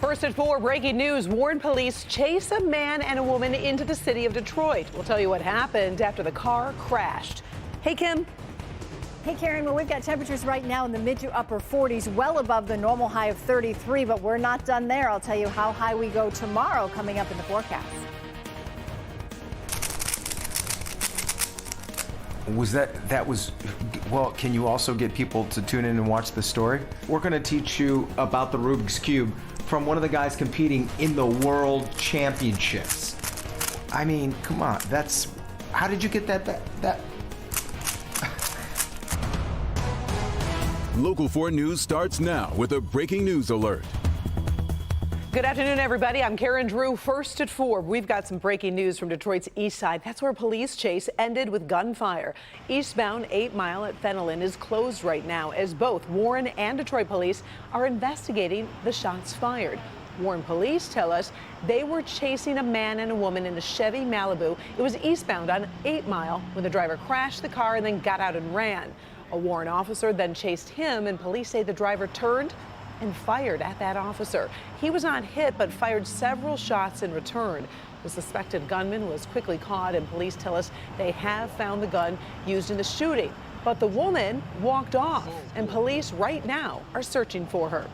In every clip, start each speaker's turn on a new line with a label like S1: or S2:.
S1: First at 4, breaking news. Warren police chase a man and a woman into the city of Detroit. We'll tell you what happened after the car crashed. Hey, Kim.
S2: Hey, Karen. Well, we've got temperatures right now in the mid to upper 40s, well above the normal high of 33, but we're not done there. I'll tell you how high we go tomorrow coming up in the forecast.
S3: Well, can you also get people to tune in and watch the story? We're going to teach you about the Rubik's Cube from one of the guys competing in the World Championships. I mean, come on, how did you get that?
S4: Local 4 News starts now with a breaking news alert.
S1: Good afternoon, everybody. I'm Karen Drew. First at 4, we've got some breaking news from Detroit's east side. That's where a police chase ended with gunfire. Eastbound 8 Mile at Fenelon is closed right now as both Warren and Detroit police are investigating the shots fired. Warren police tell us they were chasing a man and a woman in a Chevy Malibu. It was eastbound on 8 Mile when the driver crashed the car and then got out and ran. A Warren officer then chased him, and police say the driver turned and fired at that officer. He was not hit, but fired several shots in return. The suspected gunman was quickly caught, and police tell us they have found the gun used in the shooting. But the woman walked off, and police right now are searching for her.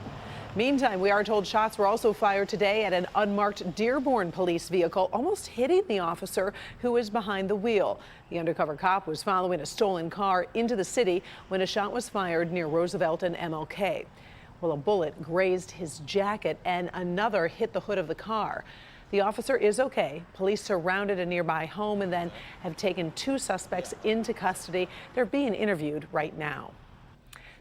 S1: Meantime, we are told shots were also fired today at an unmarked Dearborn police vehicle, almost hitting the officer who was behind the wheel. The undercover cop was following a stolen car into the city when a shot was fired near Roosevelt and MLK. Well, a bullet grazed his jacket and another hit the hood of the car. The officer is okay. Police surrounded a nearby home and then have taken 2 suspects into custody. They're being interviewed right now.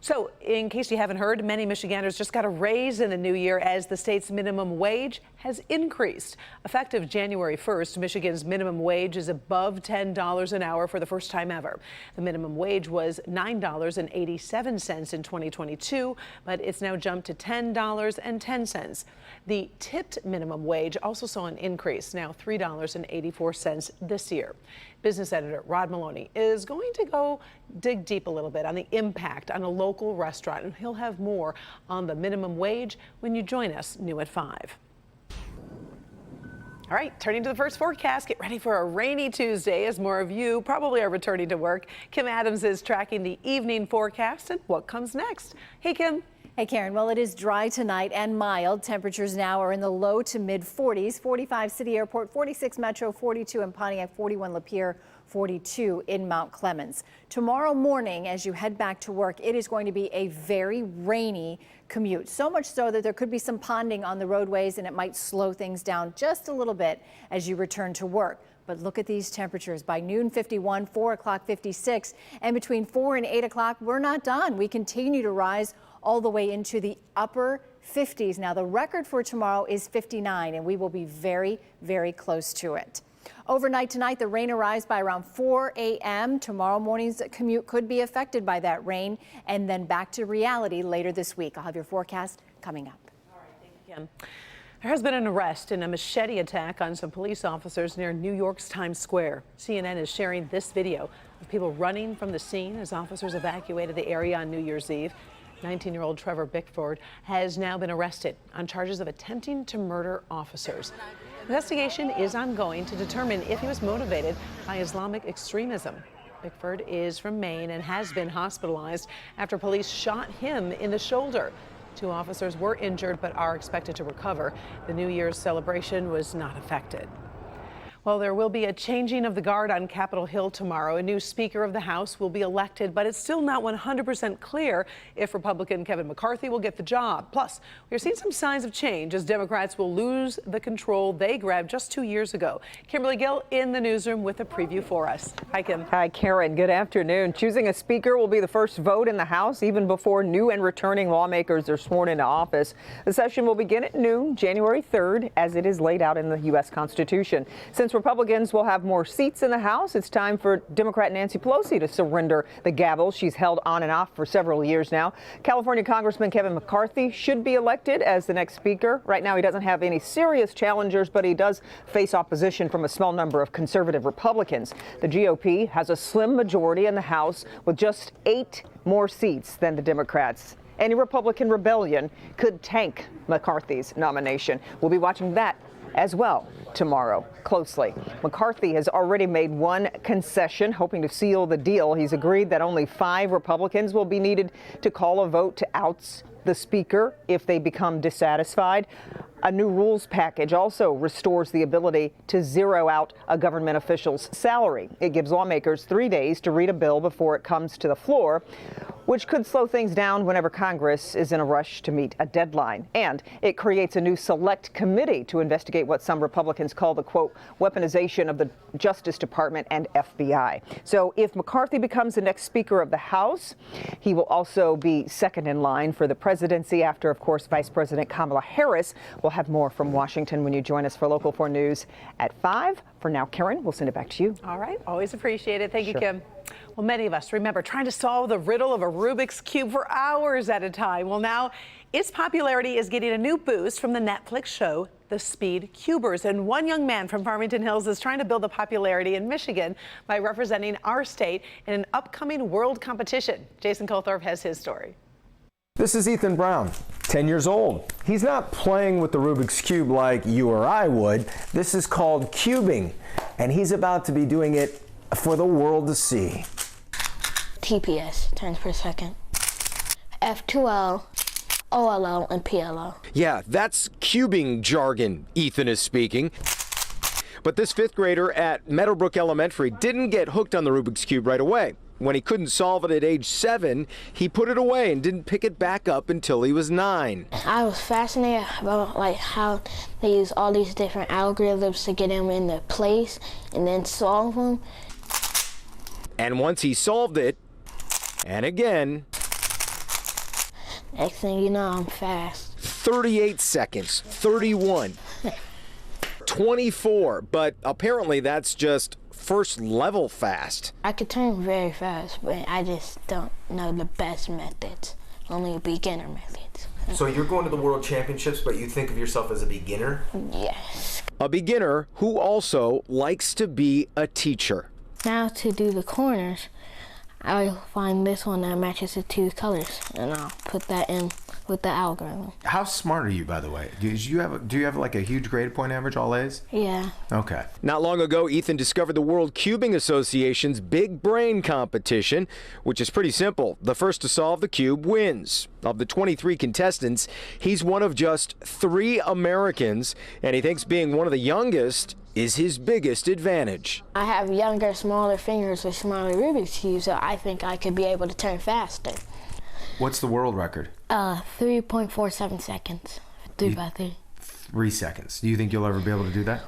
S1: So, in case you haven't heard, many Michiganders just got a raise in the new year as the state's minimum wage has increased. Effective January 1st, Michigan's minimum wage is above $10 an hour for the first time ever. The minimum wage was $9.87 in 2022, but it's now jumped to $10.10. The tipped minimum wage also saw an increase, now $3.84 this year. Business editor Rod Maloney is going to go dig deep a little bit on the impact on a local restaurant, and he'll have more on the minimum wage when you join us new at 5. All right, turning to the first forecast, get ready for a rainy Tuesday as more of you probably are returning to work. Kim Adams is tracking the evening forecast and what comes next. Hey, Kim.
S2: Hey, Karen. Well, it is dry tonight and mild. Temperatures now are in the low to mid 40s. 45 City Airport, 46 Metro, 42 in Pontiac, 41 Lapeer, 42 in Mount Clemens. Tomorrow morning, as you head back to work, it is going to be a very rainy commute. So much so that there could be some ponding on the roadways, and it might slow things down just a little bit as you return to work. But look at these temperatures. By noon, 51, 4 o'clock, 56, and between 4 and 8 o'clock, we're not done. We continue to rise all the way into the upper 50s. Now, the record for tomorrow is 59, and we will be very, very close to it. Overnight tonight, the rain arrives by around 4 a.m. Tomorrow morning's commute could be affected by that rain, and then back to reality later this week. I'll have your forecast coming up.
S1: All right, thank you, Kim. There has been an arrest in a machete attack on some police officers near New York's Times Square. CNN is sharing this video of people running from the scene as officers evacuated the area on New Year's Eve. 19-year-old Trevor Bickford has now been arrested on charges of attempting to murder officers. Investigation is ongoing to determine if he was motivated by Islamic extremism. Bickford is from Maine and has been hospitalized after police shot him in the shoulder. 2 officers were injured but are expected to recover. The New Year's celebration was not affected. Well, there will be a changing of the guard on Capitol Hill tomorrow. A new Speaker of the House will be elected, but it's still not 100% clear if Republican Kevin McCarthy will get the job. Plus, we're seeing some signs of change as Democrats will lose the control they grabbed just 2 years ago. Kimberly Gill in the newsroom with a preview for us. Hi, Kim.
S5: Hi, Karen. Good afternoon. Choosing a speaker will be the first vote in the House, even before new and returning lawmakers are sworn into office. The session will begin at noon, January 3rd, as it is laid out in the U.S. Constitution. Since Republicans will have more seats in the House, it's time for Democrat Nancy Pelosi to surrender the gavel she's held on and off for several years now. California Congressman Kevin McCarthy should be elected as the next speaker. Right now, he doesn't have any serious challengers, but he does face opposition from a small number of conservative Republicans. The GOP has a slim majority in the House with just 8 more seats than the Democrats. any Republican rebellion could tank McCarthy's nomination. We'll be watching that as well tomorrow closely. McCarthy has already made one concession, hoping to seal the deal. He's agreed that only 5 Republicans will be needed to call a vote to oust the speaker if they become dissatisfied. A new rules package also restores the ability to zero out a government official's salary. It gives lawmakers 3 days to read a bill before it comes to the floor, which could slow things down whenever Congress is in a rush to meet a deadline. And it creates a new select committee to investigate what some Republicans call the, quote, weaponization of the Justice Department and FBI. So if McCarthy becomes the next Speaker of the House, he will also be second in line for the presidency after, of course, Vice President Kamala Harris. We'll have more from Washington when you join us for Local 4 News at 5. For now, Karen, we'll send it back to you.
S1: All right. Always appreciate it. Thank you, Kim. Well, many of us remember trying to solve the riddle of a Rubik's Cube for hours at a time. Well, now its popularity is getting a new boost from the Netflix show, The Speed Cubers. And one young man from Farmington Hills is trying to build the popularity in Michigan by representing our state in an upcoming world competition. Jason Colthorpe has his story.
S3: This is Ethan Brown, 10 years old. He's not playing with the Rubik's Cube like you or I would. This is called cubing, and he's about to be doing it for the world to see.
S6: TPS, turns per second. F2L, OLL, and PLL.
S7: Yeah, that's cubing jargon Ethan is speaking. But this 5th grader at Meadowbrook Elementary didn't get hooked on the Rubik's Cube right away. When he couldn't solve it at age 7, he put it away and didn't pick it back up until he was 9.
S6: I was fascinated about how they use all these different algorithms to get them into place and then solve them.
S7: And once he solved it, and again,
S6: next thing you know, I'm fast.
S7: 38 seconds, 31, 24, but apparently that's just first level fast.
S6: I could turn very fast, but I just don't know the best methods, only beginner methods.
S3: So you're going to the World Championships, but you think of yourself as a beginner?
S6: Yes.
S7: A beginner who also likes to be a teacher.
S6: Now to do the corners, I'll find this one that matches the 2 colors, and I'll put that in with the algorithm.
S3: How smart are you, by the way? Do you have like a huge grade point average, all A's?
S6: Yeah.
S3: Okay.
S7: Not long ago, Ethan discovered the World Cubing Association's Big Brain competition, which is pretty simple. The first to solve the cube wins. Of the 23 contestants, he's one of just 3 Americans, and he thinks being one of the youngest is his biggest advantage.
S6: I have younger, smaller fingers with smaller Rubik's cubes, so I think I could be able to turn faster.
S3: What's the world record?
S6: 3.47 seconds. 3 by 3.
S3: 3 seconds. Do you think you'll ever be able to do that?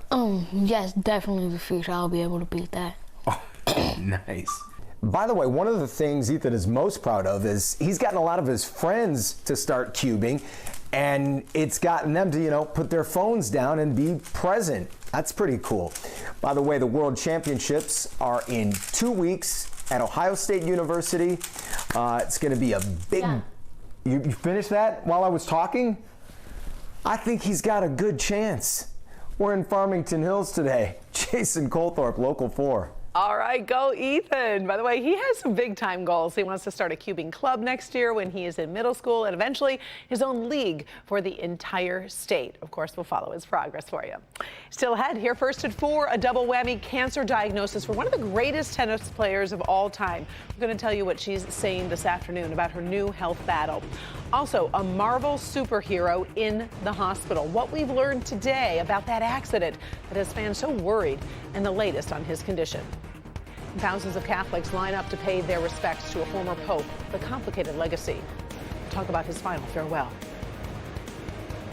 S6: Yes, definitely in the future I'll be able to beat that.
S3: Oh, nice.
S8: By the way, one of the things Ethan is most proud of is he's gotten a lot of his friends to start cubing, and it's gotten them to, put their phones down and be present. That's pretty cool. By the way, the World Championships are in 2 weeks at Ohio State University. It's going to be a big...
S6: Yeah.
S8: You finished that while I was talking? I think he's got a good chance. We're in Farmington Hills today. Jason Colthorpe, Local 4.
S1: All right, go Ethan. By the way, he has some big time goals. He wants to start a cubing club next year when he is in middle school, and eventually his own league for the entire state. Of course, we'll follow his progress for you. Still ahead, here first at 4, a double whammy cancer diagnosis for one of the greatest tennis players of all time. We're going to tell you what she's saying this afternoon about her new health battle. Also, a Marvel superhero in the hospital. What we've learned today about that accident that has fans so worried, and the latest on his condition. Thousands of Catholics line up to pay their respects to a former pope, the complicated legacy. Talk about his final farewell.